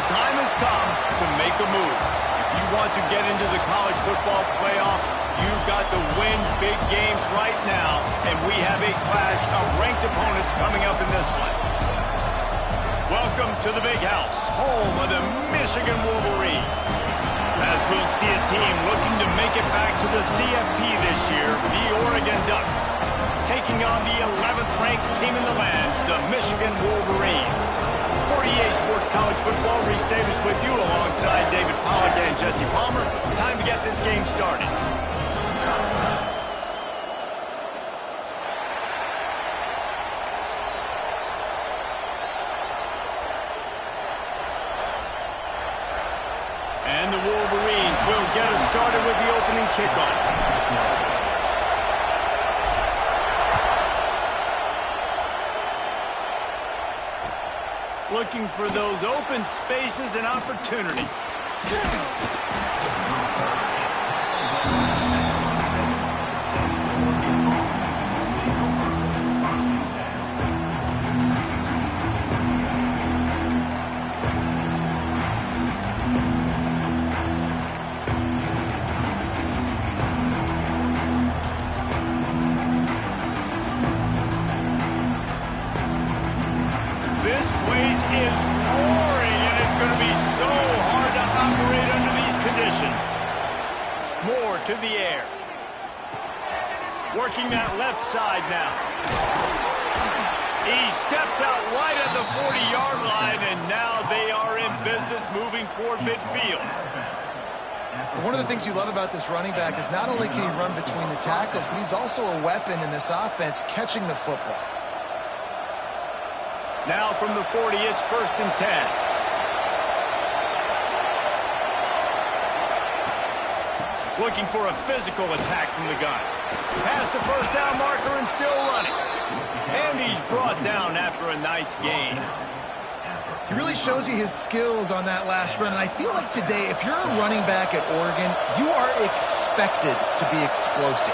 the time has come to make a move. If you want to get into the college football playoff, you've got to win big games right now, and we have a clash of ranked opponents coming up in this one. Welcome to the Big House, home of the Michigan Wolverines. As we'll see a team looking to make it back to the CFP this year, the Oregon Ducks, taking on the 11th ranked team in the land, the Michigan Wolverines. 48 Sports College Football, Reese Davis with you alongside David Pollack and Jesse Palmer. Time to get this game started. And the Wolverines will get us started with the opening kickoff. Looking for those open spaces and opportunity. This place is roaring, and it's going to be so hard to operate under these conditions. Moore to the air. Working that left side now. He steps out wide at the 40-yard line, and now they are in business moving toward midfield. One of the things you love about this running back is not only can he run between the tackles, but he's also a weapon in this offense catching the football. Now from the 40, it's 1st and 10. Looking for a physical attack from the gun. Past the first down marker and still running. And he's brought down after a nice gain. He really shows you his skills on that last run. And I feel like today, if you're a running back at Oregon, you are expected to be explosive.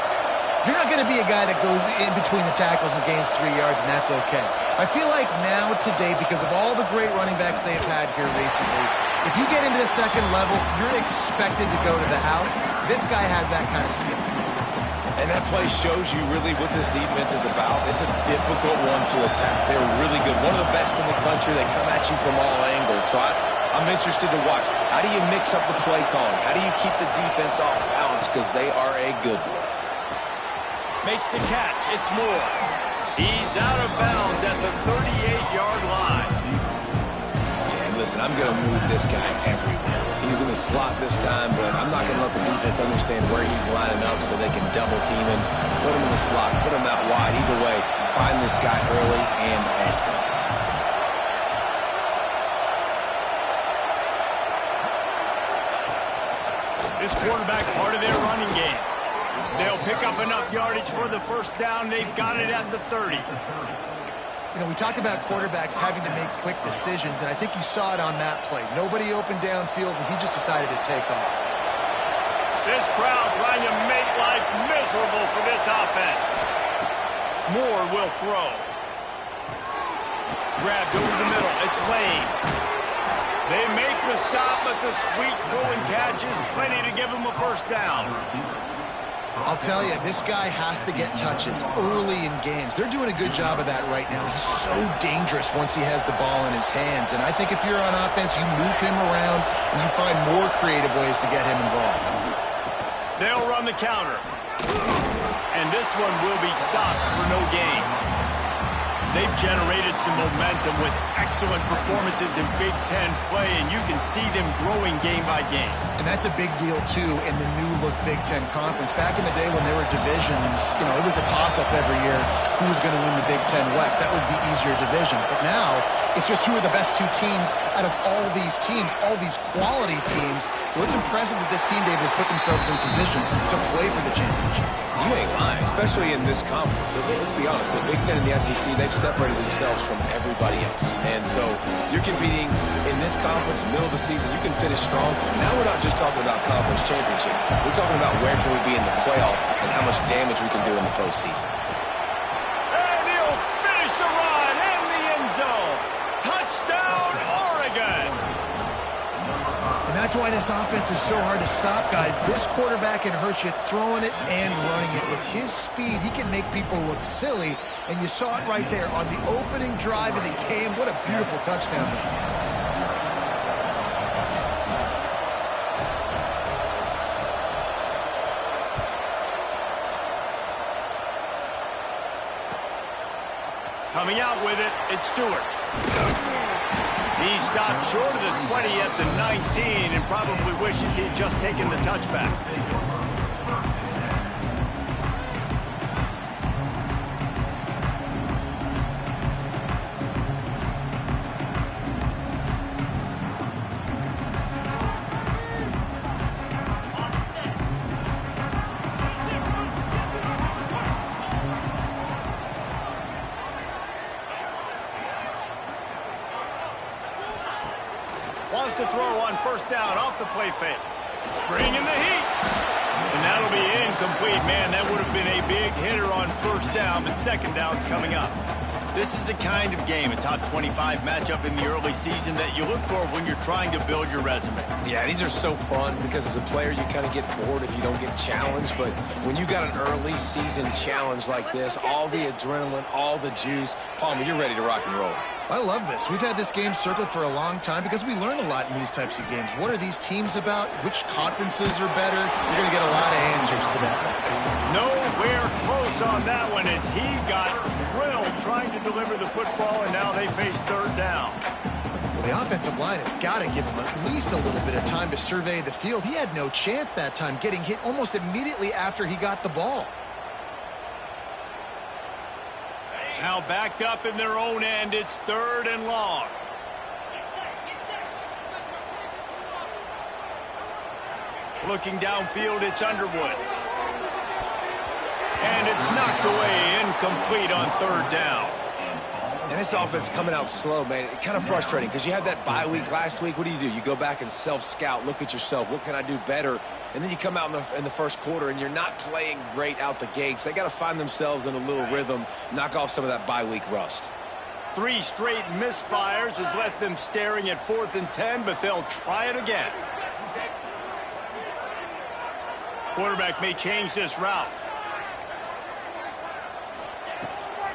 You're not going to be a guy that goes in between the tackles and gains 3 yards, and that's okay. I feel like now, today, because of all the great running backs they've had here recently, if you get into the second level, you're expected to go to the house. This guy has that kind of skill. And that play shows you really what this defense is about. It's a difficult one to attack. They're really good. One of the best in the country. They come at you from all angles. So I'm interested to watch. How do you mix up the play calling? How do you keep the defense off balance? Because they are a good one. Makes the catch. It's Moore. He's out of bounds at the 38-yard line. Yeah, and listen, I'm going to move this guy everywhere. He's in the slot this time, but I'm not going to let the defense understand where he's lining up so they can double team him, put him in the slot, put him out wide. Either way, find this guy early and often. This quarterback part of their running game. They'll pick up enough yardage for the first down. They've got it at the 30. You know, we talk about quarterbacks having to make quick decisions, and I think you saw it on that play. Nobody opened downfield, and he just decided to take off. This crowd trying to make life miserable for this offense. Moore will throw. Grabbed over the middle. It's Lane. They make the stop, but the sweet throwing catch is plenty to give them a first down. I'll tell you, this guy has to get touches early in games. They're doing a good job of that right now. He's so dangerous once he has the ball in his hands. And I think if you're on offense, you move him around and you find more creative ways to get him involved. They'll run the counter. And this one will be stopped for no gain. They've generated some momentum with excellent performances in Big Ten play, and you can see them growing game by game. And that's a big deal, too, in the new-look Big Ten Conference. Back in the day when there were divisions, you know, it was a toss-up every year who was going to win the Big Ten West. That was the easier division. But now, it's just who are the best two teams out of all these teams, all these quality teams. So it's impressive that this team, David, has put themselves in position to play for the championship. You ain't lying, especially in this conference. So let's be honest, the Big Ten and the SEC, they've separated themselves from everybody else. And so you're competing in this conference, middle of the season, you can finish strong. Now we're not just talking about conference championships. We're talking about where can we be in the playoff and how much damage we can do in the postseason. And he'll finish the run in the end zone. Touchdown, Oregon. That's why this offense is so hard to stop, guys. This quarterback can hurt you throwing it and running it. With his speed, he can make people look silly, and you saw it right there on the opening drive of the game. What a beautiful touchdown. Coming out with it, it's Stewart. He stopped short of the 20 at the 19 and probably wishes he'd just taken the touchback. Wants to throw on first down off the play fake. Bringing the heat. And that'll be incomplete. Man, that would have been a big hitter on first down, but second down's coming up. This is the kind of game, a top 25 matchup in the early season, that you look for when you're trying to build your resume. Yeah, these are so fun because as a player, you kind of get bored if you don't get challenged. But when you got an early season challenge like this, all the adrenaline, all the juice, Palmer, you're ready to rock and roll. I love this. We've had this game circled for a long time because we learn a lot in these types of games. What are these teams about? Which conferences are better? You're going to get a lot of answers to that. Nowhere close on that one as he got drilled trying to deliver the football, and now they face third down. Well, the offensive line has got to give him at least a little bit of time to survey the field. He had no chance that time, getting hit almost immediately after he got the ball. Now backed up in their own end, it's third and long. Looking downfield, it's Underwood. And it's knocked away, incomplete on third down. And this offense coming out slow, man. It's kind of frustrating because you had that bye week last week. What do? You go back and self-scout, look at yourself. What can I do better? And then you come out in the first quarter, and you're not playing great out the gates. They got to find themselves in a little rhythm, knock off some of that bye week rust. 3 straight misfires has left them staring at 4th and 10, but they'll try it again. Quarterback may change this route.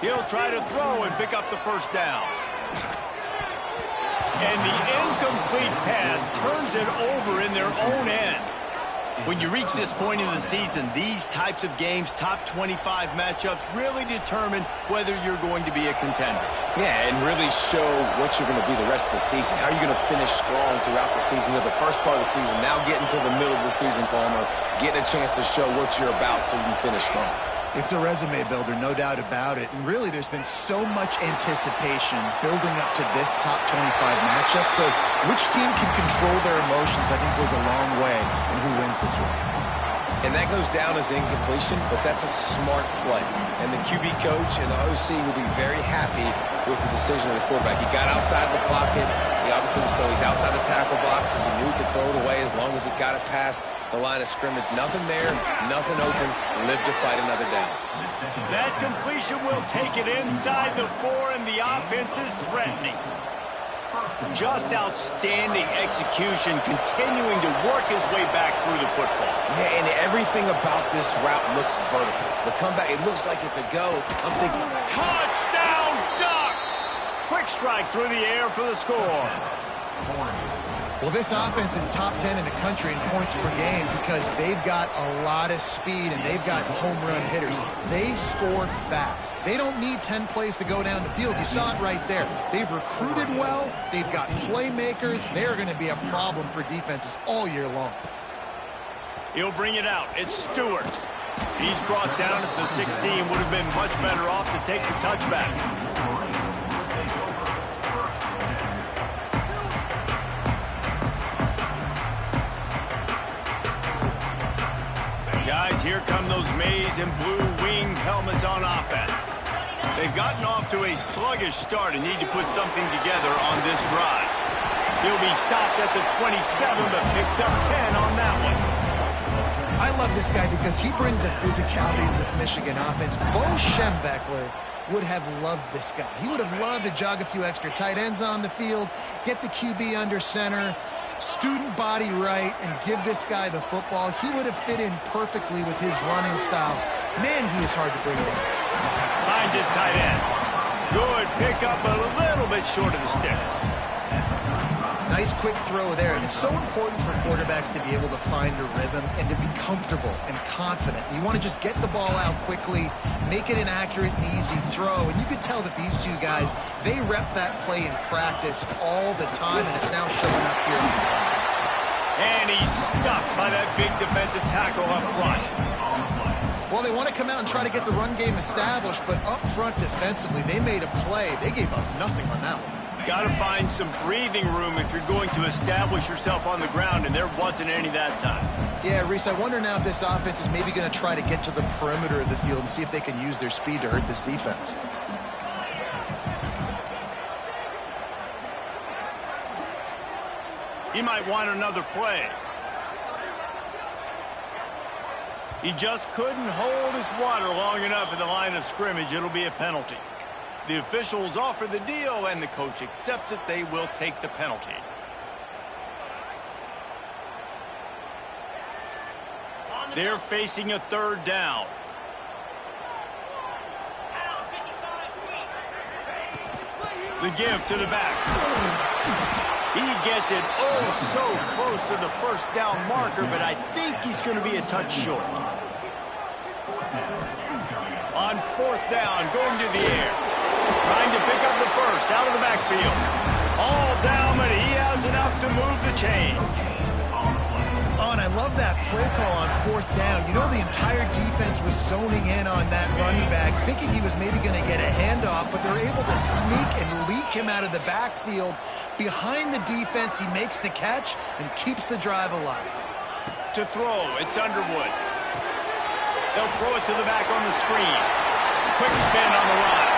He'll try to throw and pick up the first down. And the incomplete pass turns it over in their own end. When you reach this point in the season, these types of games, top 25 matchups, really determine whether you're going to be a contender. Yeah, and really show what you're going to be the rest of the season. How are you going to finish strong throughout the season, or the first part of the season, now getting to the middle of the season, Palmer, getting a chance to show what you're about so you can finish strong. It's a resume builder, no doubt about it. And really, there's been so much anticipation building up to this top 25 matchup. So which team can control their emotions, I think, goes a long way in who wins this one. And that goes down as incompletion, but that's a smart play. And the QB coach and the OC will be very happy with the decision of the quarterback. He got outside the pocket. He obviously so he's outside the tackle box, as he knew he could throw it away as long as he got it past the line of scrimmage. Nothing there, nothing open. Live to fight another down. That completion will take it inside the 4, and the offense is threatening. Just outstanding execution, continuing to work his way back through the football. Yeah, and everything about this route looks vertical. The comeback, it looks like it's a go. I'm thinking, touchdown, Ducks! Quick strike through the air for the score. Well, this offense is top 10 in the country in points per game because they've got a lot of speed and they've got home run hitters. They score fast. They don't need 10 plays to go down the field. You saw it right there. They've recruited well. They've got playmakers. They're going to be a problem for defenses all year long. He'll bring it out. It's Stewart. He's brought down at the 16. Would have been much better off to take the touchback. Guys, here come those maize and blue winged helmets on offense. They've gotten off to a sluggish start and need to put something together on this drive. He'll be stopped at the 27, but picks up 10 on that one. I love this guy because he brings a physicality to this Michigan offense. Bo Schembechler would have loved this guy. He would have loved to jog a few extra tight ends on the field, get the QB under center, student body right and give this guy the football, he would have fit in perfectly with his running style. Man, he was hard to bring down. Finds his tight end. Good pickup, but a little bit short of the sticks. Nice quick throw there, and it's so important for quarterbacks to be able to find a rhythm and to be comfortable and confident. You want to just get the ball out quickly, make it an accurate and easy throw, and you could tell that these two guys, they rep that play in practice all the time, and it's now showing up here. And he's stuffed by that big defensive tackle up front. Well, they want to come out and try to get the run game established, but up front defensively, they made a play. They gave up nothing on that one. Got to find some breathing room if you're going to establish yourself on the ground, and there wasn't any that time. Yeah, Reese, I wonder now if this offense is maybe going to try to get to the perimeter of the field and see if they can use their speed to hurt this defense. He might want another play. He just couldn't hold his water long enough in the line of scrimmage. It'll be a penalty. The officials offer the deal, and the coach accepts it. They will take the penalty. They're facing a third down. The give to the back. He gets it so close to the first down marker, but I think he's going to be a touch short. On fourth down, going to the air. Trying to pick up the first out of the backfield. All down, but he has enough to move the chains. Oh, and I love that play call on fourth down. You know, the entire defense was zoning in on that running back, thinking he was maybe going to get a handoff, but they're able to sneak and leak him out of the backfield. Behind the defense, he makes the catch and keeps the drive alive. To throw, it's Underwood. They'll throw it to the back on the screen. Quick spin on the run.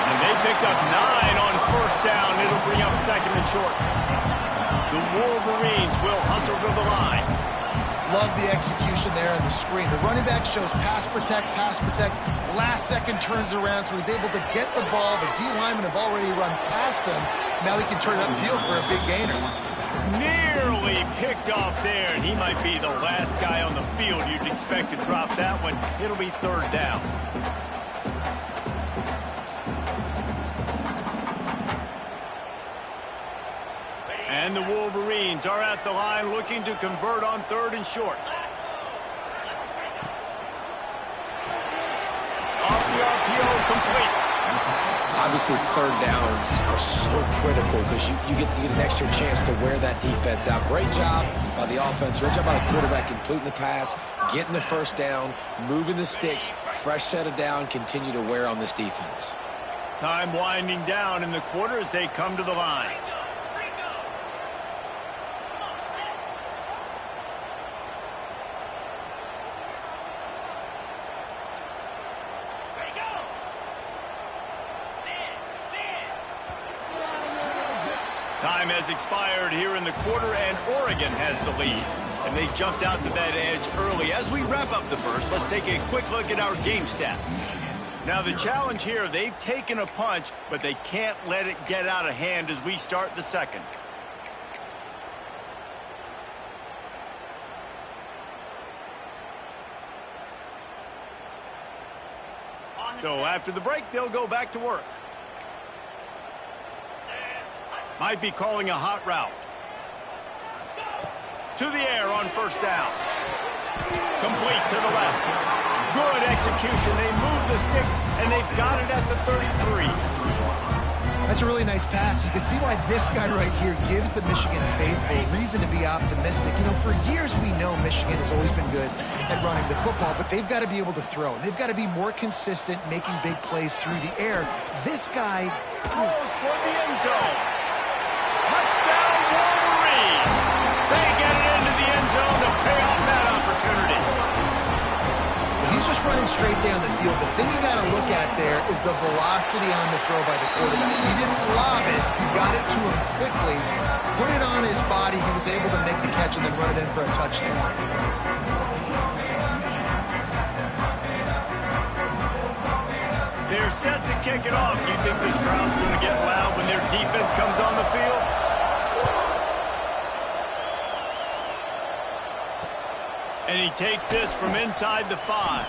And they picked up 9 on first down. It'll bring up second and short. The Wolverines will hustle to the line. Love the execution there on the screen. The running back shows pass protect. Last second turns around, so he's able to get the ball. The D linemen have already run past him. Now he can turn it upfield for a big gainer. Nearly picked off there, and he might be the last guy on the field you'd expect to drop that one. It'll be third down. And the Wolverines are at the line looking to convert on third and short. Off the RPO, complete. Obviously, third downs are so critical because you get an extra chance to wear that defense out. Great job by the offense. Great job by the quarterback completing the pass, getting the first down, moving the sticks, fresh set of down, continue to wear on this defense. Time winding down in the quarter as they come to the line. Time has expired here in the quarter, and Oregon has the lead. And they jumped out to that edge early. As we wrap up the first, let's take a quick look at our game stats. Now, the challenge here, they've taken a punch, but they can't let it get out of hand as we start the second. So after the break, they'll go back to work. Might be calling a hot route. To the air on first down. Complete to the left. Good execution. They move the sticks, and they've got it at the 33. That's a really nice pass. You can see why this guy right here gives the Michigan faithful reason to be optimistic. You know, for years we know Michigan has always been good at running the football, but they've got to be able to throw. They've got to be more consistent making big plays through the air. This guy goes toward the end zone. Touchdown, Wolverines! They get it into the end zone to pay off that opportunity. He's just running straight down the field. The thing you got to look at there is the velocity on the throw by the quarterback. He didn't lob it. He got it to him quickly, put it on his body. He was able to make the catch and then run it in for a touchdown. They're set to kick it off. You think this crowd's going to get loud when their defense comes on the field? And he takes this from inside the 5.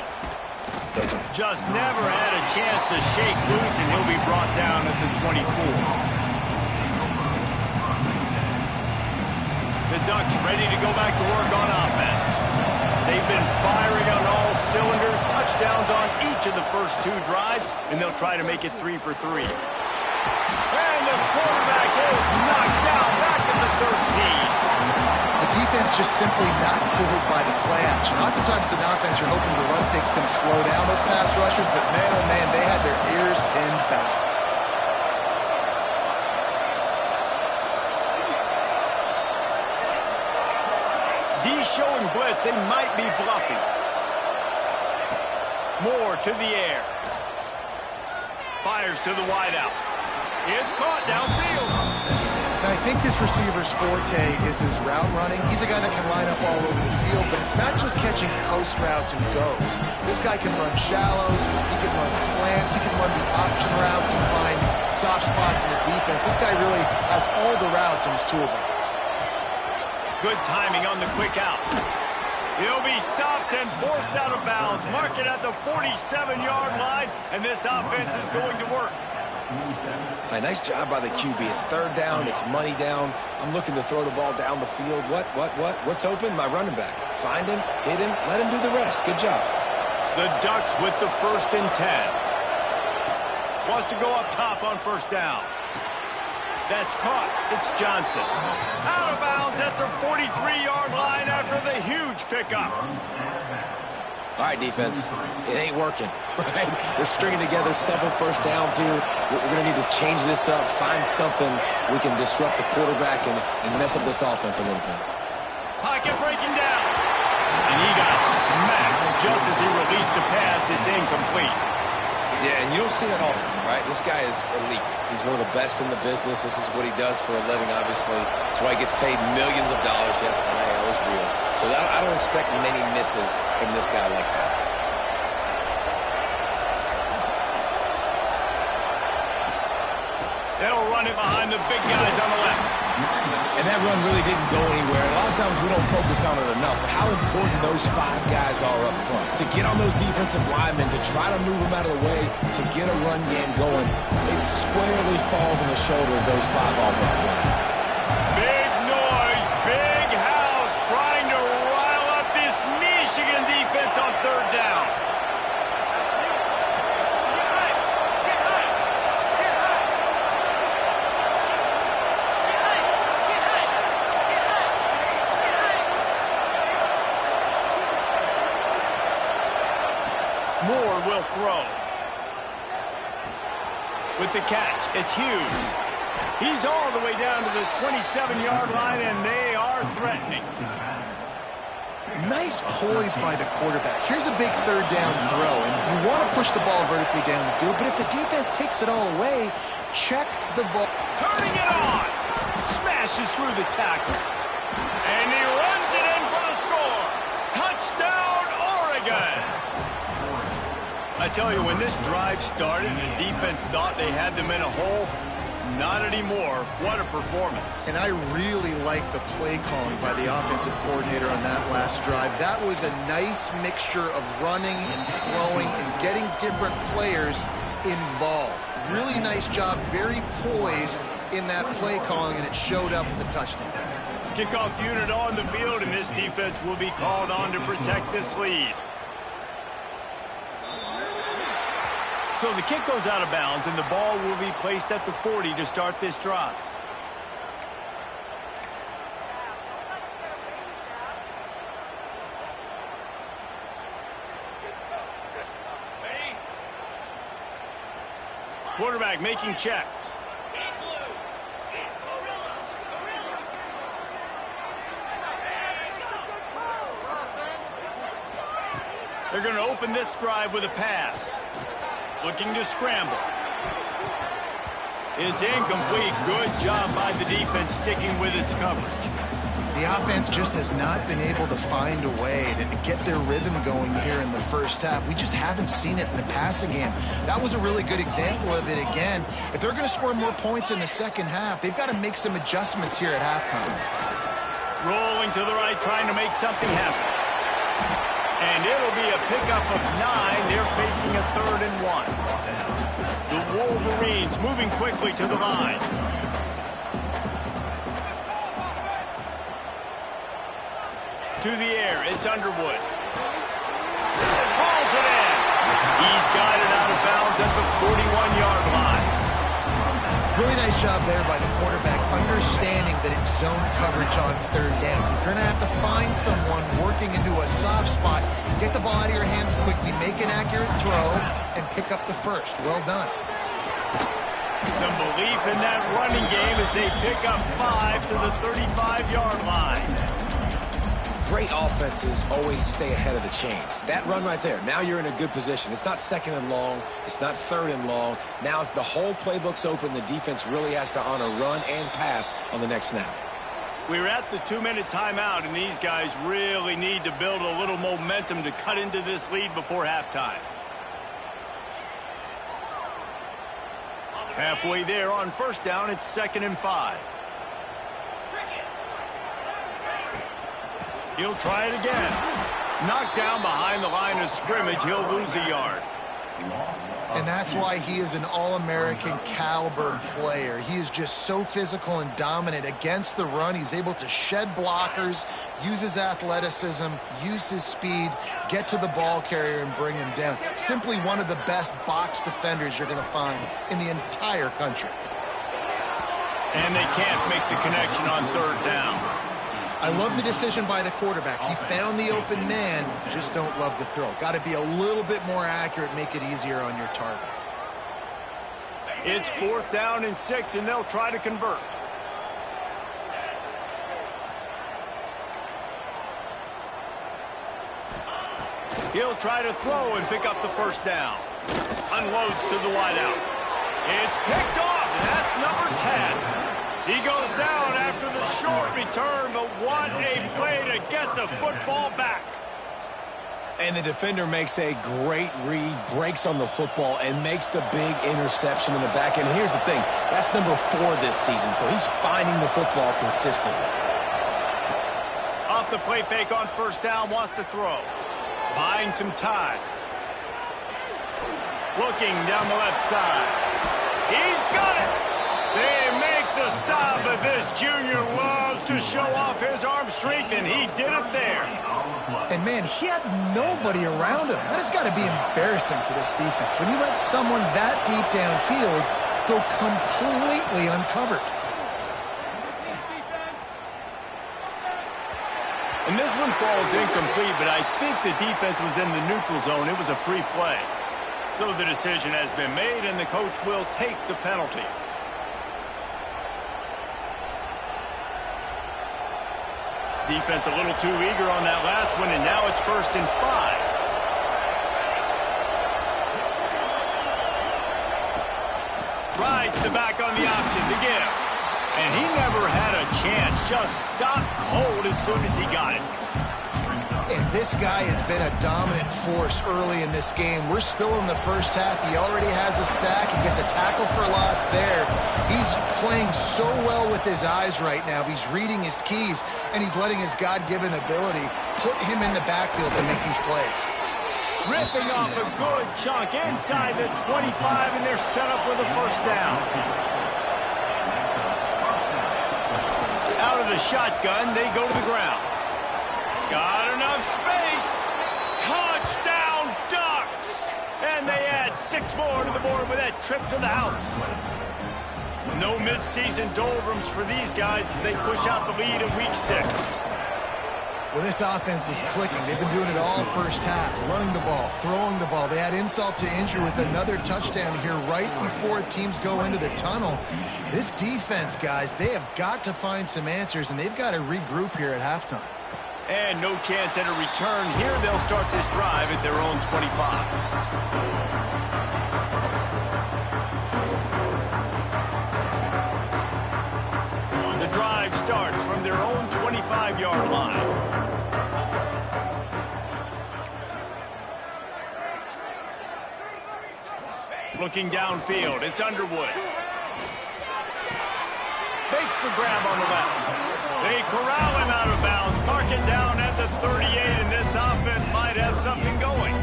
Just never had a chance to shake loose, and he'll be brought down at the 24. The Ducks ready to go back to work on offense. They've been firing on all cylinders, touchdowns on each of the first 2 drives, and they'll try to make it 3 for 3. And the quarterback is knocked down back at the 13. The defense just simply not fooled by the play action. Oftentimes, in offense, you're hoping the run fake's going to slow down those pass rushers, but man, oh man, they had their ears pinned back. D showing blitz. They might be bluffing. Moore to the air. Fires to the wideout. It's caught downfield. Now, I think this receiver's forte is his route running. He's a guy that can line up all over the field, but it's not just catching post routes and goes. This guy can run shallows, he can run slants, he can run the option routes and find soft spots in the defense. This guy really has all the routes in his toolbox. Good timing on the quick out. He'll be stopped and forced out of bounds. Mark it at the 47-yard line, and this offense is going to work. Nice job by the QB. It's 3rd down. It's money down. I'm looking to throw the ball down the field. What's open? My running back. Find him, hit him, let him do the rest. Good job. The Ducks with the 1st and 10. Wants to go up top on 1st down. That's caught. It's Johnson. Out of bounds at the 43-yard line after the huge pickup. All right, defense. It ain't working, right? They're stringing together several 1st downs here. We're going to need to change this up, find something we can disrupt the quarterback and mess up this offense a little bit. Pocket breaking down. And he got smacked just as he released the pass. It's incomplete. Yeah, and you don't see that often, right? This guy is elite. He's one of the best in the business. This is what he does for a living, obviously. That's why he gets paid millions of dollars. Yes, NIL is real. So I don't expect many misses from this guy like that. They'll run it behind the big guys on the left. And that run really didn't go anywhere. A lot of times we don't focus on it enough, but how important those 5 guys are up front. To get on those defensive linemen, to try to move them out of the way, to get a run game going, it squarely falls on the shoulder of those 5 offensive linemen. Big noise, big house, trying to rile up this Michigan defense on 3rd down. Moore will throw. With the catch, it's Hughes. He's all the way down to the 27-yard line, and they are threatening. Nice poise by the quarterback. Here's a big 3rd down throw, and you want to push the ball vertically down the field, but if the defense takes it all away, check the ball. Turning it on. Smashes through the tackle. And he runs it in for the score. Touchdown, Oregon. I tell you, when this drive started, the defense thought they had them in a hole. Not anymore. What a performance. And I really like the play calling by the offensive coordinator on that last drive. That was a nice mixture of running and throwing and getting different players involved. Really nice job, very poised in that play calling, and it showed up with a touchdown. Kickoff unit on the field, and this defense will be called on to protect this lead. So the kick goes out of bounds, and the ball will be placed at the 40 to start this drive. Quarterback making checks. They're going to open this drive with a pass. Looking to scramble. It's incomplete. Good job by the defense sticking with its coverage. The offense just has not been able to find a way to get their rhythm going here in the first half. We just haven't seen it in the passing game. That was a really good example of it again. If they're going to score more points in the second half, they've got to make some adjustments here at halftime. Rolling to the right, trying to make something happen. And it'll be a pickup of 9. They're facing a 3rd and 1. The Wolverines moving quickly to the line. To the air, it's Underwood. Balls it in. He's got it out of bounds at the 41-yard line. Really nice job there by the quarterback, understanding that it's zone coverage on 3rd down. You're going to have to find someone working into a soft spot, get the ball out of your hands quickly, make an accurate throw, and pick up the first. Well done. Some belief in that running game as they pick up 5 to the 35-yard line. Great offenses always stay ahead of the chains. That run right there, now you're in a good position. It's not 2nd and long. It's not 3rd and long. Now it's the whole playbook's open. The defense really has to honor run and pass on the next snap. We're at the 2-minute timeout, and these guys really need to build a little momentum to cut into this lead before halftime. Halfway there on 1st down, it's 2nd and 5. He'll try it again. Knocked down behind the line of scrimmage. He'll lose a yard. And that's why he is an All-American caliber player. He is just so physical and dominant against the run. He's able to shed blockers, use his athleticism, use his speed, get to the ball carrier and bring him down. Simply one of the best box defenders you're going to find in the entire country. And they can't make the connection on 3rd down. I love the decision by the quarterback. He found the open man, just don't love the throw. Got to be a little bit more accurate, make it easier on your target. It's 4th down and 6, and they'll try to convert. He'll try to throw and pick up the 1st down. Unloads to the wideout. It's picked off, and that's number 10. He goes down after the short return, but what a play to get the football back. And the defender makes a great read, breaks on the football, and makes the big interception in the back end. And here's the thing, that's number 4 this season, so he's finding the football consistently. Off the play fake on 1st down, wants to throw. Buying some time. Looking down the left side. He's got it. They make the stop, but this junior loves to show off his arm strength, and he did it there. And, man, he had nobody around him. That has got to be embarrassing for this defense. When you let someone that deep downfield go completely uncovered. And this one falls incomplete, but I think the defense was in the neutral zone. It was a free play. So the decision has been made, and the coach will take the penalty. Defense a little too eager on that last one, and now it's 1st and 5. Rides the back on the option to give. And he never had a chance. Just stopped cold as soon as he got it. And this guy has been a dominant force early in this game. We're still in the 1st half. He already has a sack. He gets a tackle for loss there. He's playing so well with his eyes right now. He's reading his keys, and he's letting his God-given ability put him in the backfield to make these plays. Ripping off a good chunk inside the 25, and they're set up with a 1st down. Out of the shotgun, they go to the ground. Got enough space. Touchdown, Ducks! And they add 6 more to the board with that trip to the house. No midseason doldrums for these guys as they push out the lead in week 6. Well, this offense is clicking. They've been doing it all 1st half, running the ball, throwing the ball. They had insult to injury with another touchdown here right before teams go into the tunnel. This defense, guys, they have got to find some answers, and they've got to regroup here at halftime. And no chance at a return here. They'll start this drive at their own 25. The drive starts from their own 25-yard line. Looking downfield, it's Underwood. Makes the grab on the left. They corral him out of bounds. Mark it down at the 38, and this offense might have something going.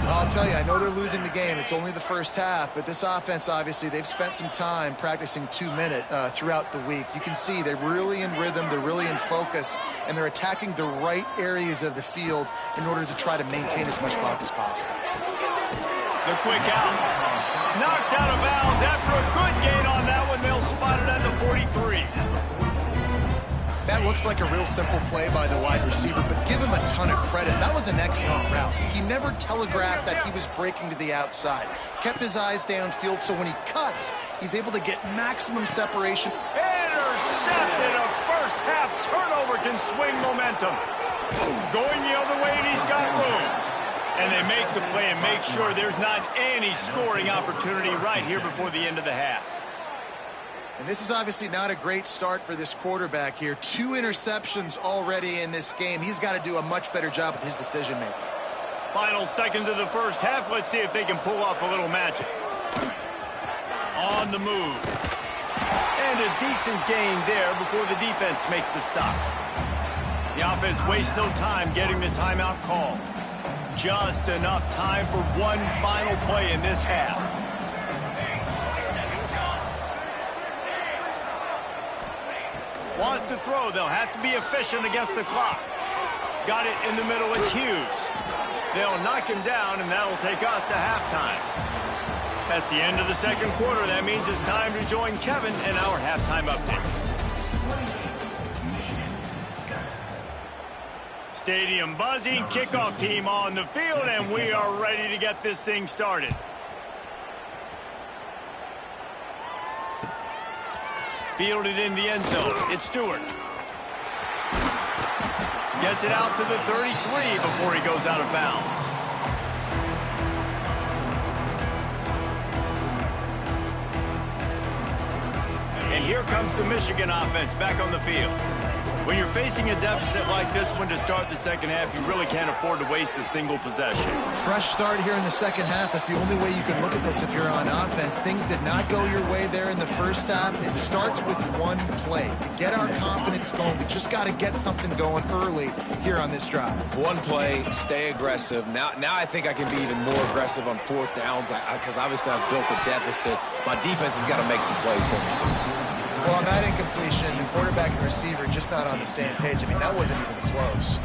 I'll tell you, I know they're losing the game. It's only the first half, but this offense, obviously, they've spent some time practicing 2-minute throughout the week. You can see they're really in rhythm, they're really in focus, and they're attacking the right areas of the field in order to try to maintain as much clock as possible. The quick out. Knocked out of bounds after a good gain on that one. They'll spot it at the 43. That looks like a real simple play by the wide receiver, but give him a ton of credit. That was an excellent route. He never telegraphed that he was breaking to the outside. Kept his eyes downfield, so when he cuts, he's able to get maximum separation. Intercepted. A first half turnover can swing momentum. Going the other way, and he's got room. And they make the play and make sure there's not any scoring opportunity right here before the end of the half. And this is obviously not a great start for this quarterback here. 2 interceptions already in this game. He's got to do a much better job with his decision-making. Final seconds of the first half. Let's see if they can pull off a little magic. On the move. And a decent gain there before the defense makes the stop. The offense wastes no time getting the timeout call. Just enough time for one final play in this half. Wants to throw. They'll have to be efficient against the clock. Got it in the middle. It's Hughes. They'll knock him down, and that'll take us to halftime. That's the end of the second quarter. That means it's time to join Kevin in our halftime update. Stadium buzzing, kickoff team on the field, and we are ready to get this thing started. Fielded in the end zone. It's Stewart. Gets it out to the 33 before he goes out of bounds. And here comes the Michigan offense back on the field. When you're facing a deficit like this one to start the second half, you really can't afford to waste a single possession. Fresh start here in the second half. That's the only way you can look at this if you're on offense. Things did not go your way there in the first half. It starts with one play. To get our confidence going, we just got to get something going early here on this drive. One play, stay aggressive. Now I think I can be even more aggressive on fourth downs because obviously I've built a deficit. My defense has got to make some plays for me too. Well, on that incompletion, the quarterback and receiver just not on the same page. I mean, that wasn't even close.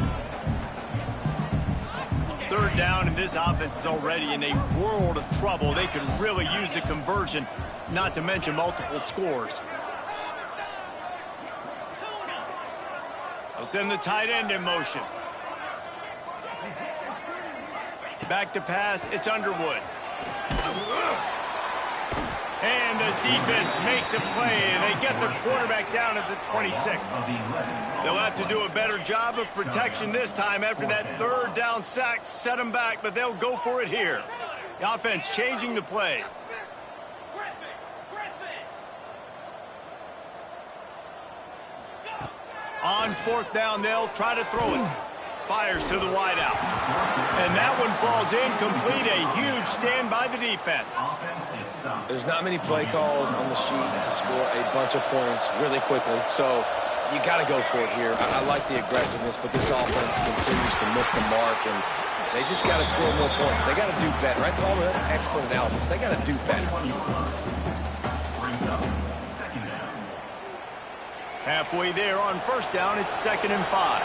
Third down, and this offense is already in a world of trouble. They could really use a conversion, not to mention multiple scores. They'll send the tight end in motion. Back to pass, it's Underwood. And the defense makes a play, and they get the quarterback down at the 26. They'll have to do a better job of protection this time after that third down sack set them back, but they'll go for it here. The offense changing the play. On fourth down, they'll try to throw it. Fires to the wideout. And that one falls incomplete. A huge stand by the defense. There's not many play calls on the sheet to score a bunch of points really quickly, so you got to go for it here. I like the aggressiveness, but this offense continues to miss the mark, and they just got to score more points. They got to do better, right, Palmer? That's expert analysis. They got to do better. Halfway there on first down, it's 2nd and 5.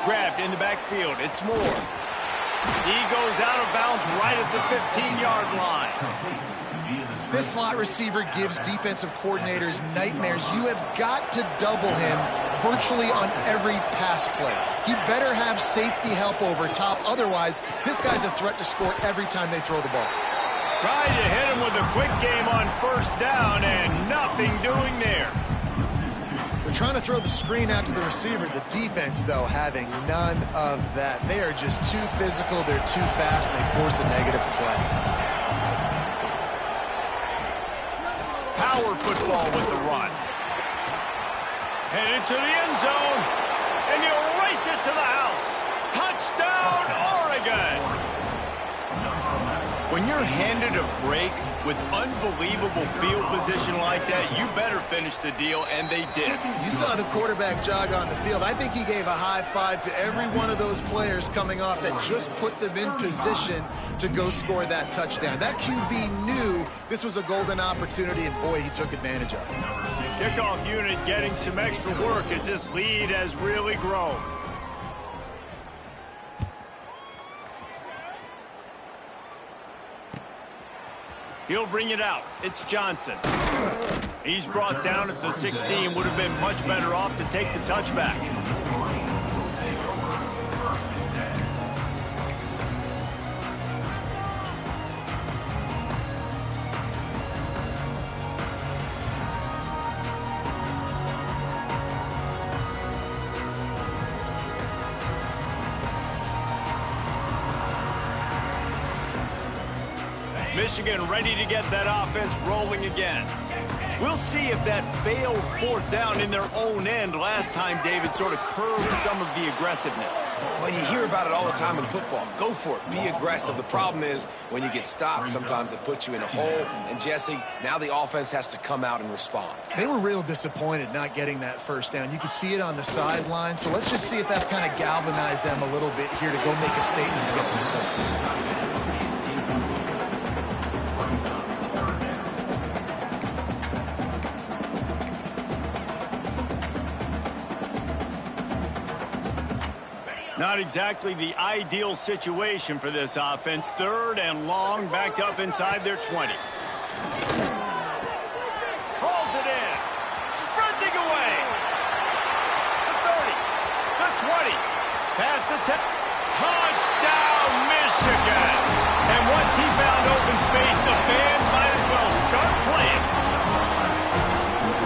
Grabbed in the backfield. It's Moore. He goes out of bounds right at the 15-yard line. This slot receiver gives defensive coordinators nightmares. You have got to double him virtually on every pass play. He better have safety help over top. Otherwise, this guy's a threat to score every time they throw the ball. Tried to hit him with a quick game on first down, and nothing doing there. They're trying to throw the screen out to the receiver. The defense, though, having none of that. They are just too physical. They're too fast, and they force a negative play. Power football with the run. Headed to the end zone, and he'll race it to the house. Touchdown, Oregon! When you're handed a break with unbelievable field position like that, you better finish the deal, and they did. You saw the quarterback jog on the field. I think he gave a high five to every one of those players coming off that just put them in position to go score that touchdown. That QB knew this was a golden opportunity, and boy, he took advantage of it. Kickoff unit getting some extra work as this lead has really grown. He'll bring it out. It's Johnson. He's brought down at the 16. Would have been much better off to take the touchback. Michigan ready to get that offense rolling again. We'll see if that failed fourth down in their own end last time, David, sort of curbed some of the aggressiveness. Well, you hear about it all the time in football. Go for it. Be aggressive. The problem is when you get stopped, sometimes it puts you in a hole. And, Jesse, now the offense has to come out and respond. They were real disappointed not getting that first down. You could see it on the sideline. So let's just see if that's kind of galvanized them a little bit here to go make a statement and get some points. Not exactly the ideal situation for this offense. Third and long, backed up inside their 20. Hauls it in. Sprinting away. The 30. The 20. Past the 10. Touchdown, Michigan. And once he found open space, the band might as well start playing.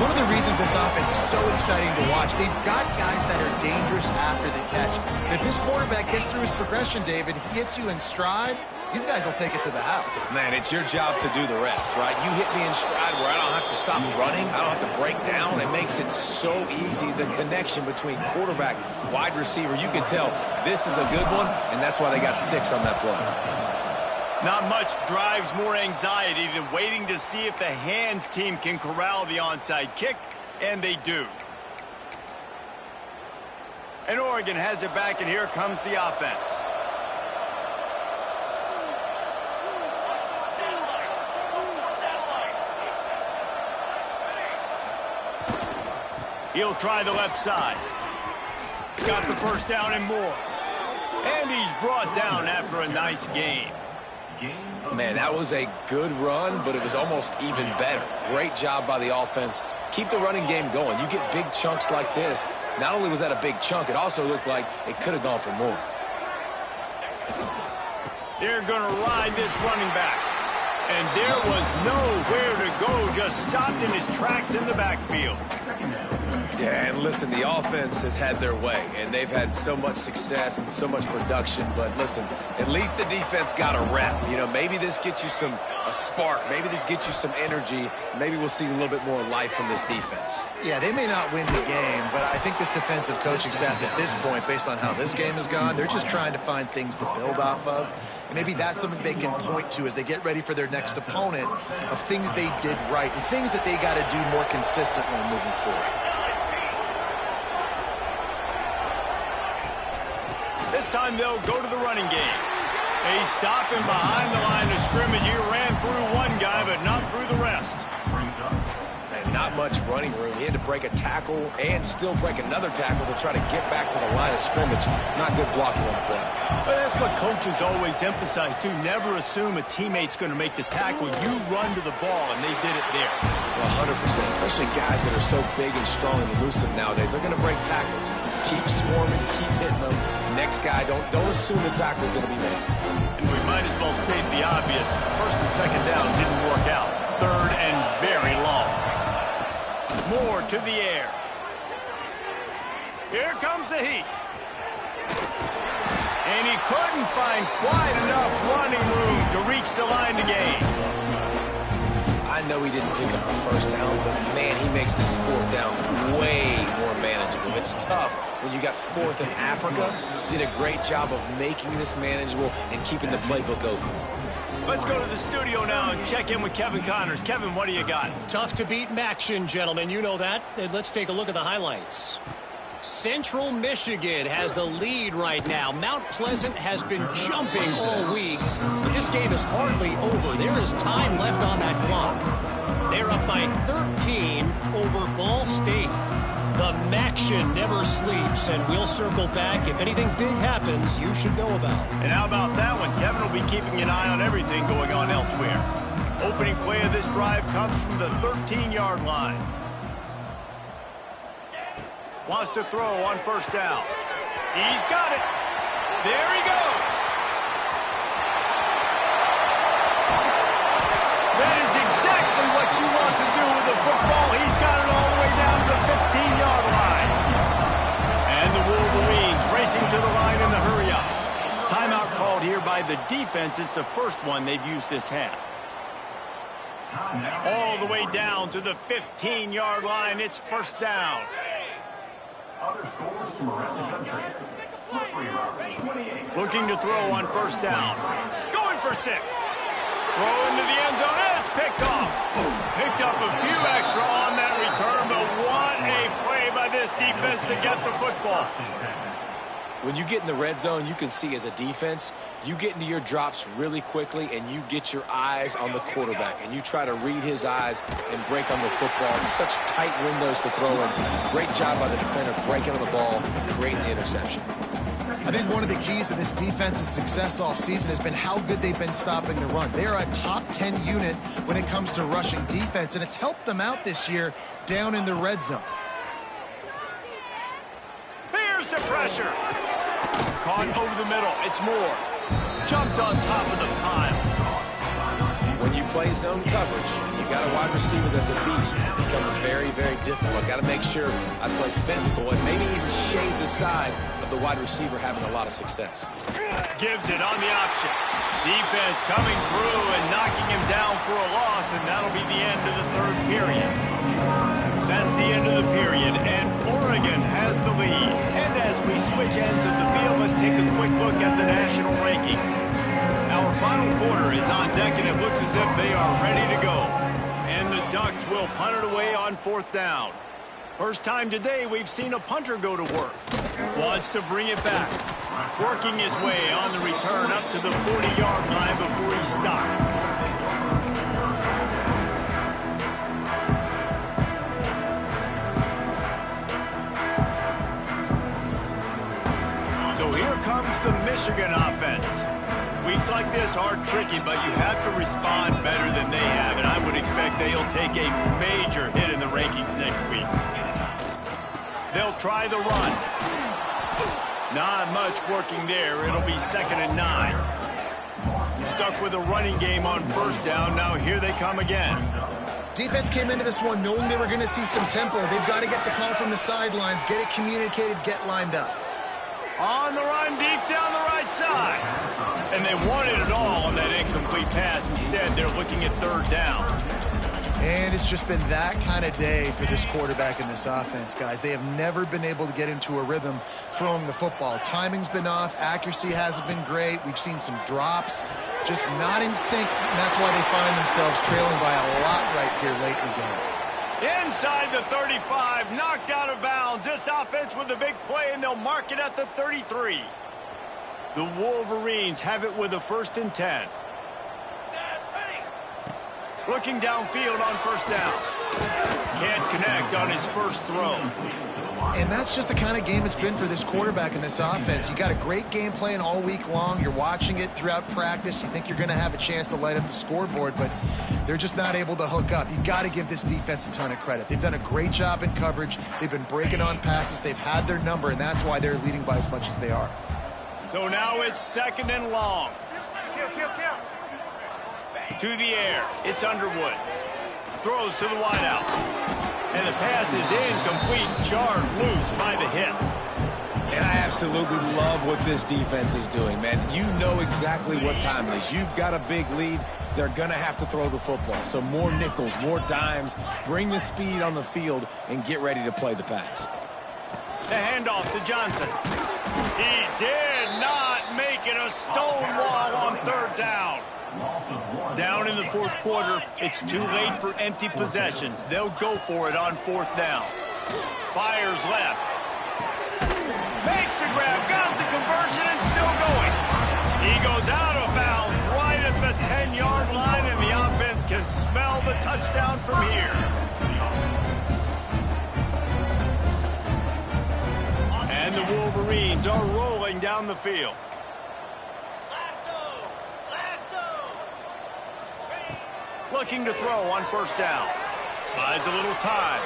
One of the reasons this offense is so exciting to watch, they've got guys that are dangerous after the catch. And if this quarterback gets through his progression, David, he hits you in stride, these guys will take it to the house. Man, it's your job to do the rest, right? You hit me in stride where I don't have to stop running. I don't have to break down. It makes it so easy, the connection between quarterback, wide receiver. You can tell this is a good one, and that's why they got 6 on that play. Not much drives more anxiety than waiting to see if the hands team can corral the onside kick, and they do. And Oregon has it back, and here comes the offense. He'll try the left side. Got the first down and more. And he's brought down after a nice gain. Man, that was a good run, but it was almost even better. Great job by the offense. Keep the running game going. You get big chunks like this. Not only was that a big chunk, it also looked like it could have gone for more. They're going to ride this running back. And there was nowhere to go, just stopped in his tracks in the backfield. Yeah, and listen, the offense has had their way, and they've had so much success and so much production. But listen, at least the defense got a rep. You know, maybe this gets you a spark. Maybe this gets you some energy. Maybe we'll see a little bit more life from this defense. Yeah, they may not win the game, but I think this defensive coaching staff at this point, based on how this game has gone, they're just trying to find things to build off of. And maybe that's something they can point to as they get ready for their next opponent of things they did right and things that they got to do more consistently moving forward. This time they'll go to the running game. He's stopping behind the line of scrimmage. He ran through one guy, but not through the rest. And not much running room. He had to break a tackle and still break another tackle to try to get back to the line of scrimmage. Not good blocking on the play. Well, that's what coaches always emphasize, too. Never assume a teammate's going to make the tackle. You run to the ball, and they did it there. Well, 100%, especially guys that are so big and strong and elusive nowadays. They're going to break tackles. Keep swarming, keep hitting them. Next guy, don't assume the tackle's going to be made. And we might as well state the obvious. First and second down didn't work out. Third and very long. More to the air. Here comes the heat. And he couldn't find quite enough running room to reach the line to gain. I know he didn't pick up the first down, but man, he makes this fourth down way more manageable. It's tough when you got fourth in Africa. Did a great job of making this manageable and keeping the playbook open. Let's go to the studio now and check in with Kevin Connors. Kevin, what do you got? Tough to beat Maction, gentlemen. You know that. Let's take a look at the highlights. Central Michigan has the lead right now. Mount Pleasant has been jumping all week, but this game is hardly over. There is time left on that clock. They're up by 13 over Ball State. The Maction never sleeps, and we'll circle back. If anything big happens, you should know about. And how about that one? Kevin will be keeping an eye on everything going on elsewhere. Opening play of this drive comes from the 13-yard line. Wants to throw on first down. He's got it. There he goes. That is exactly what you want to do with the football. He's got it all the way down to the 15-yard line. And the Wolverines racing to the line in the hurry-up. Timeout called here by the defense. It's the first one they've used this half. All the way down to the 15-yard line. It's first down. Other scores from around the country. Looking to throw on first down. Going for 6. Throw into the end zone, and it's picked off. Picked up a few extra on that return, but what a play by this defense to get the football. When you get in the red zone, you can see as a defense, you get into your drops really quickly and you get your eyes on the quarterback and you try to read his eyes and break on the football. It's such tight windows to throw in. Great job by the defender breaking on the ball and creating the interception. I think one of the keys to this defense's success all season has been how good they've been stopping the run. They are a top 10 unit when it comes to rushing defense, and it's helped them out this year down in the red zone. Here's the pressure. Caught over the middle. It's Moore. Jumped on top of the pile. When you play zone coverage, you got a wide receiver that's a beast. It becomes very, very difficult. Got to make sure I play physical and maybe even shade the side of the wide receiver having a lot of success. Gives it on the option. Defense coming through and knocking him down for a loss, and that'll be the end of the third period. That's the end of the period, and Oregon has the lead. And as we switch ends of the field, let's take a quick look at the national rankings. Our final quarter is on deck, and it looks as if they are ready to go. And the Ducks will punt it away on fourth down. First time today we've seen a punter go to work. Wants to bring it back. Working his way on the return up to the 40-yard line before he stopped. So here comes the Michigan offense. Weeks like this are tricky, but you have to respond better than they have, and I would expect they'll take a major hit in the rankings next week. They'll try the run. Not much working there. It'll be 2nd and 9. Stuck with a running game on first down. Now here they come again. Defense came into this one knowing they were going to see some tempo. They've got to get the call from the sidelines, get it communicated, get lined up. On the run, deep down the right side. And they wanted it all on that incomplete pass. Instead, they're looking at third down. And it's just been that kind of day for this quarterback in this offense, guys. They have never been able to get into a rhythm throwing the football. Timing's been off. Accuracy hasn't been great. We've seen some drops. Just not in sync. And that's why they find themselves trailing by a lot right here late in the game. Inside the 35, knocked out of bounds. This offense with a big play, and they'll mark it at the 33. The Wolverines have it with a 1st and 10. Looking downfield on first down. Can't connect on his first throw. And that's just the kind of game it's been for this quarterback in this offense. You got a great game plan all week long. You're watching it throughout practice. You think you're going to have a chance to light up the scoreboard, but they're just not able to hook up. You got to give this defense a ton of credit. They've done a great job in coverage. They've been breaking on passes. They've had their number, and that's why they're leading by as much as they are. So now it's 2nd and long. To the air. It's Underwood. Throws to the wideout. And the pass is incomplete. Jarred loose by the hip. And I absolutely love what this defense is doing, man. You know exactly what time it is. You've got a big lead. They're going to have to throw the football. So more nickels, more dimes, bring the speed on the field, and get ready to play the pass. The handoff to Johnson. He did not make it a stonewall on third down. Down in the fourth quarter, it's too late for empty possessions. They'll go for it on fourth down. Fires left. Makes the grab, got the conversion, and still going. He goes out of bounds right at the 10-yard line, and the offense can smell the touchdown from here. And the Wolverines are rolling down the field. Looking to throw on first down. Buys a little time.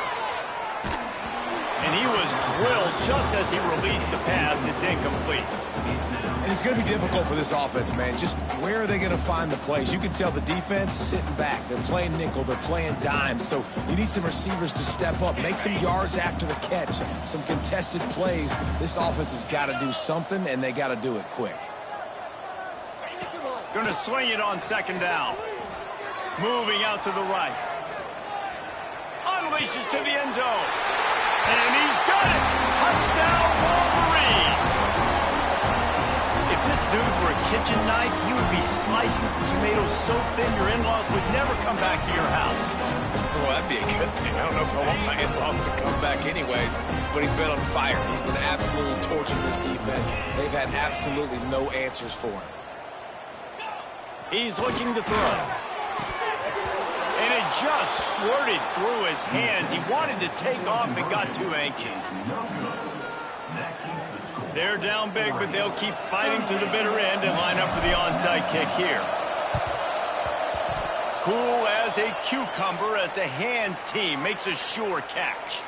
And he was drilled just as he released the pass. It's incomplete. And it's going to be difficult for this offense, man. Just where are they going to find the plays? You can tell the defense sitting back. They're playing nickel. They're playing dime. So you need some receivers to step up, make some yards after the catch, some contested plays. This offense has got to do something, and they got to do it quick. Going to swing it on second down. Moving out to the right. Unleashes to the end zone. And he's got it. Touchdown, Wolverine. If this dude were a kitchen knife, you would be slicing tomatoes so thin your in-laws would never come back to your house. Well, that'd be a good thing. I don't know if I want my in-laws to come back anyways, but he's been on fire. He's been absolutely torching this defense. They've had absolutely no answers for him. He's looking to throw. And it just squirted through his hands. He wanted to take off and got too anxious. They're down big, but they'll keep fighting to the bitter end and line up for the onside kick here. Cool as a cucumber as the hands team makes a sure catch.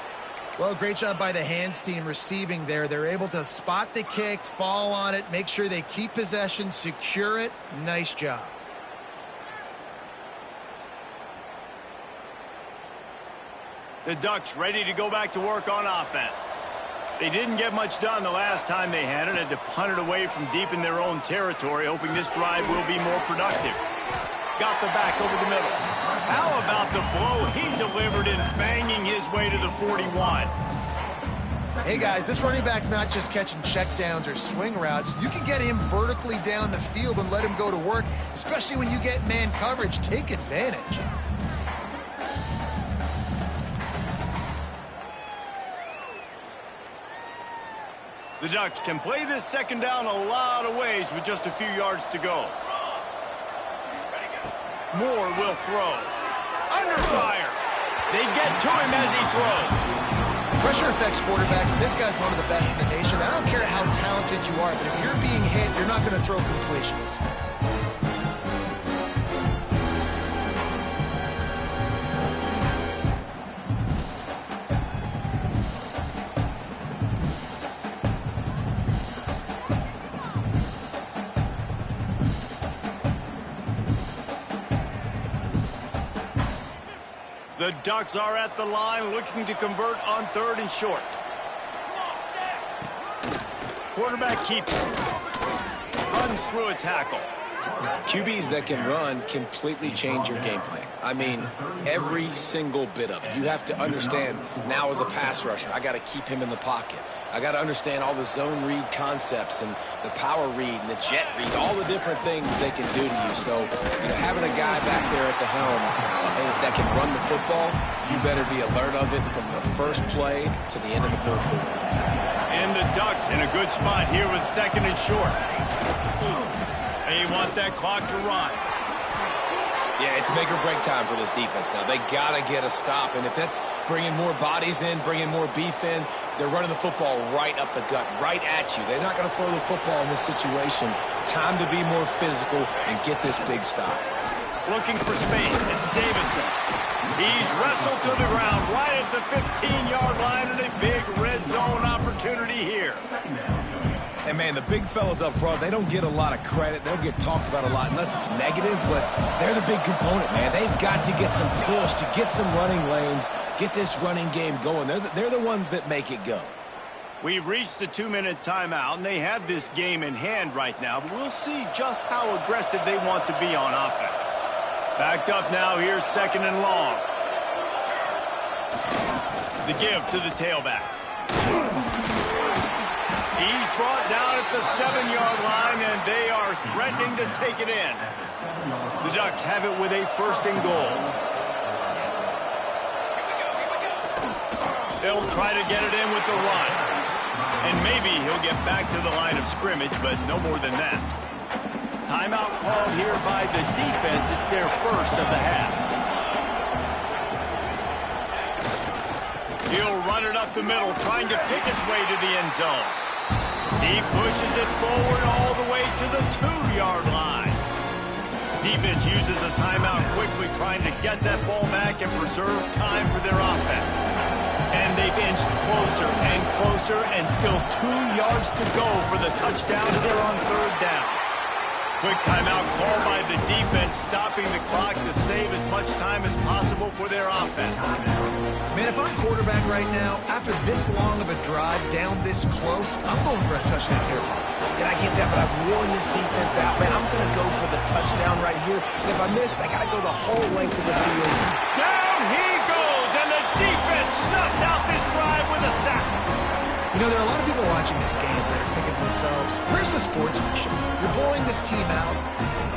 Well, great job by the hands team receiving there. They're able to spot the kick, fall on it, make sure they keep possession, secure it. Nice job. The Ducks ready to go back to work on offense. They didn't get much done the last time they had it. Had to punt it away from deep in their own territory, hoping this drive will be more productive. Got the back over the middle. How about the blow he delivered in banging his way to the 41? Hey, guys, this running back's not just catching checkdowns or swing routes. You can get him vertically down the field and let him go to work, especially when you get man coverage. Take advantage. The Ducks can play this second down a lot of ways with just a few yards to go. Moore will throw. Under fire. They get to him as he throws. Pressure affects quarterbacks, and this guy's one of the best in the nation. I don't care how talented you are, but if you're being hit, you're not going to throw completions. The Ducks are at the line looking to convert on third and short. Quarterback keeps it. Runs through a tackle. QBs that can run completely change your game plan. I mean, every single bit of it. You have to understand now as a pass rusher, I got to keep him in the pocket. I got to understand all the zone read concepts and the power read and the jet read, all the different things they can do to you. So, having a guy back there at the helm that can run the football, you better be alert of it from the first play to the end of the fourth quarter. And the Ducks in a good spot here with second and short. They want that clock to run. Yeah, it's make or break time for this defense now. They got to get a stop, and if that's bringing more bodies in, bringing more beef in, they're running the football right up the gut, right at you. They're not going to throw the football in this situation. Time to be more physical and get this big stop. Looking for space. It's Davison. He's wrestled to the ground right at the 15-yard line, and a big red zone opportunity here. And, man, the big fellas up front, they don't get a lot of credit. They'll get talked about a lot unless it's negative, but they're the big component, man. They've got to get some push, to get some running lanes, get this running game going. They're the ones that make it go. We've reached the 2-minute timeout, and they have this game in hand right now, but we'll see just how aggressive they want to be on offense. Backed up now, here's 2nd and long. The give to the tailback. He's brought down at the 7-yard line, and they are threatening to take it in. The Ducks have it with a 1st and goal. They'll try to get it in with the run. And maybe he'll get back to the line of scrimmage, but no more than that. Timeout called here by the defense. It's their 1st of the half. He'll run it up the middle, trying to pick its way to the end zone. He pushes it forward all the way to the 2-yard line. Defense uses a timeout quickly, trying to get that ball back and preserve time for their offense. And they've inched closer and closer, and still 2 yards to go for the touchdown here on 3rd down. Quick timeout called by the defense, stopping the clock to save as much time as possible for their offense. Man, if I'm quarterback right now, after this long of a drive down this close, I'm going for a touchdown here, Bob. And I get that, but I've worn this defense out, man. I'm going to go for the touchdown right here. And if I miss, I got to go the whole length of the field. Down he goes, and the defense snuffs out this drive with a sack. You know, there are a lot of people watching this game that are thinking to themselves, where's the sportsmanship? You're blowing this team out.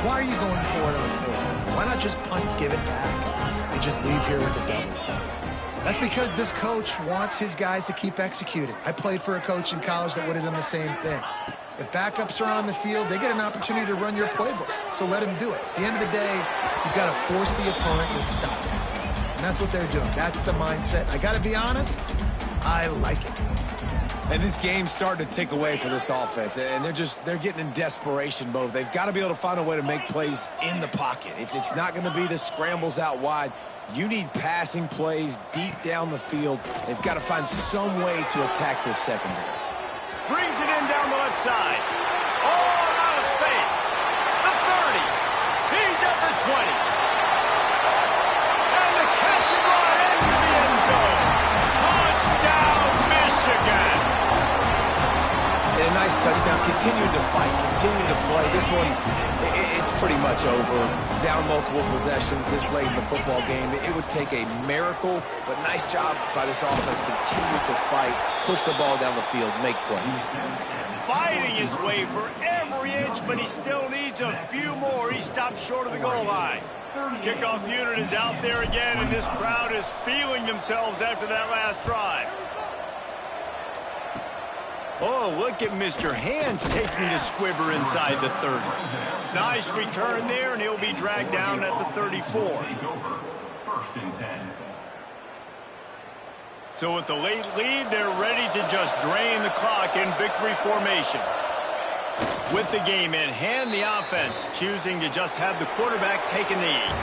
Why are you going for it on 4th? Why not just punt, give it back, and just leave here with a double? That's because this coach wants his guys to keep executing. I played for a coach in college that would have done the same thing. If backups are on the field, they get an opportunity to run your playbook, so let them do it. At the end of the day, you've got to force the opponent to stop it. And that's what they're doing. That's the mindset. I got to be honest, I like it. And this game's starting to take away for this offense, and they're getting in desperation mode. They've got to be able to find a way to make plays in the pocket. It's not going to be the scrambles out wide. You need passing plays deep down the field. They've got to find some way to attack this secondary. Brings it in down the left side. All out of space. The 30. He's at the 20. And the catch and run into the end zone. Touchdown, Michigan. And a nice touchdown. Continuing to fight, continuing to play. This one, it's pretty much over. Down multiple possessions this late in the football game. It would take a miracle, but nice job by this offense. Continue to fight, push the ball down the field, make plays. Fighting his way for every inch, but he still needs a few more. He stopped short of the goal line. Kickoff unit is out there again, and this crowd is feeling themselves after that last drive. Oh, look at Mr. Hands taking the squibber inside the 30. Nice return there, and he'll be dragged down at the 34. 1st and 10. So with the late lead, they're ready to just drain the clock in victory formation. With the game in hand, the offense choosing to just have the quarterback take a knee.